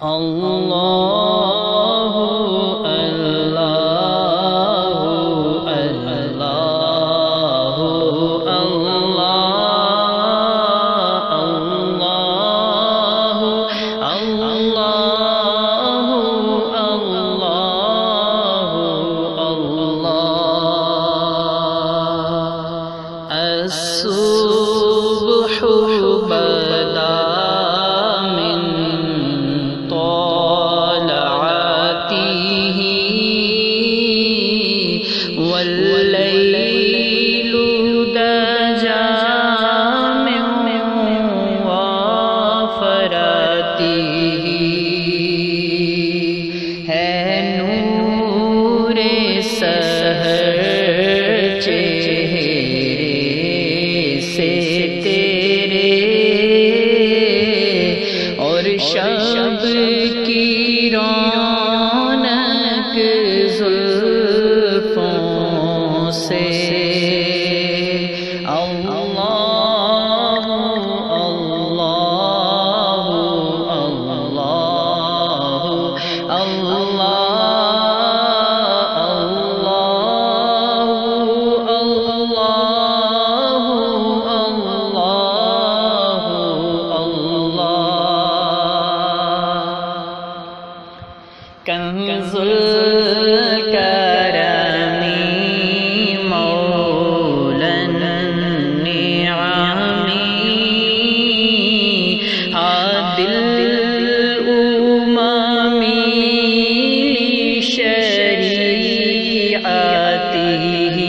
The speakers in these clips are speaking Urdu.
اللہ اللہ اللہ اللہ اللہ الصبح بدا من طلعته والليل دجا من وافراته ہے نور سحر سے تیرے اور شب کی رونق زلفوں سے اللہ اللہ اللہ اللہ کنز الکرم مولا النعم هادي الأمم لشريعته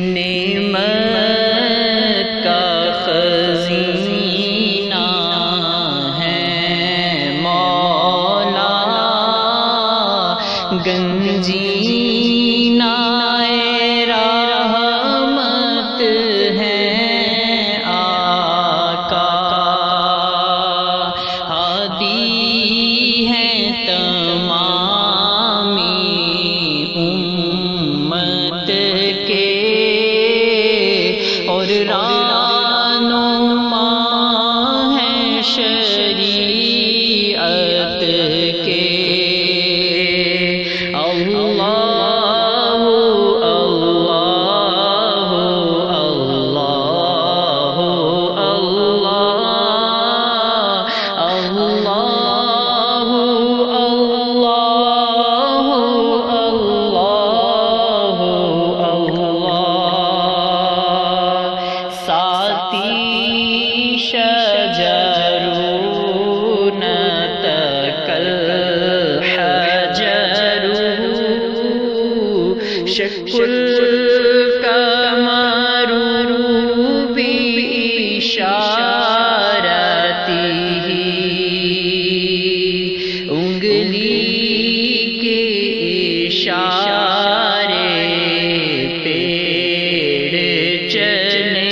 نعمت کا خزینہ گنجینہ رحمت ہے آقا ہادی ہے تمامی امت کے اور رہنما ہے شریعت کے اللہ اللہ اللہ اللہ اللہ ساتی شجرون تکل شکل القمر بإشارته انگلی کے اشارے پیڑ چلے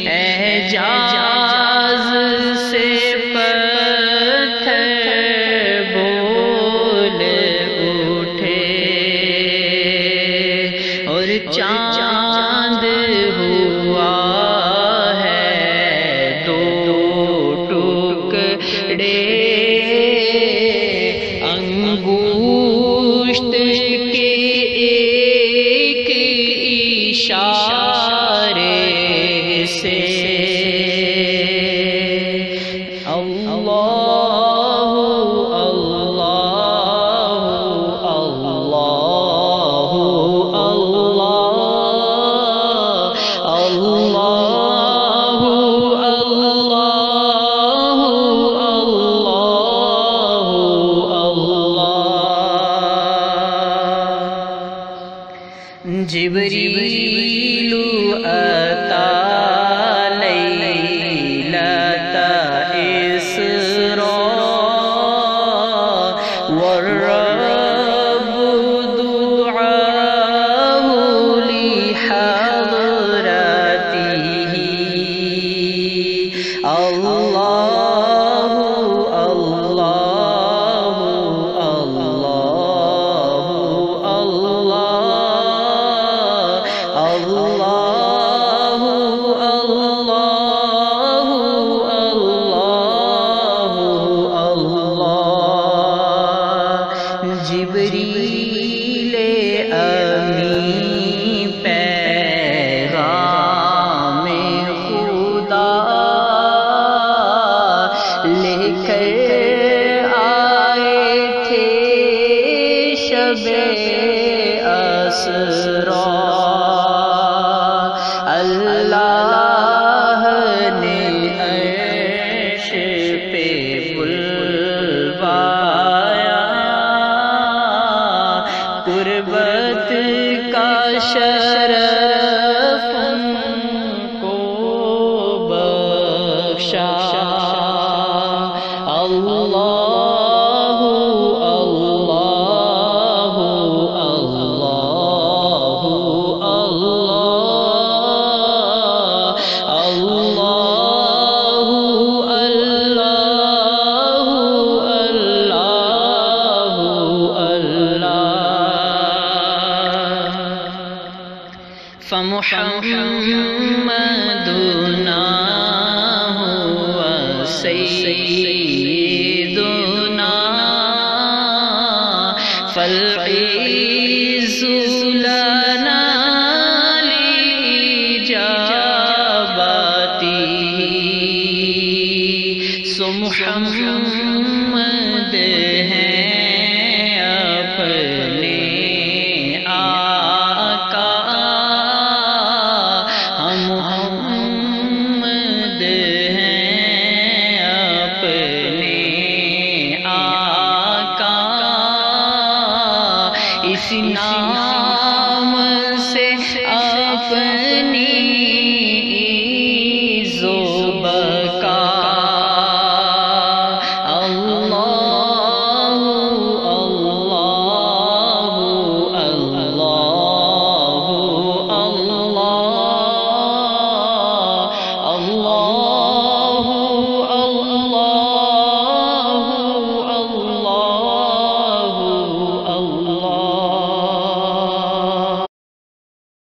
اعجاز سے پتھر بول اور چاند ہوا ہے دو ٹکڑے انگشت کے ایک اشارے سے اللہ اللہ اللہ جبریل اتا لیلۃ اسراء والرب دعاء لحضرته اللہ اللہ اللہ اللہ اللہ خدا لے کر آئے تھے شب اسرا، اللہ نے عرش پہ بلوایا، قربت کا شرف ان کو بخشا۔ اللہ اللہ اللہ اللہ فمحمدنا هو سيدنا فالعز لنا لإجابته، سو محمد ہے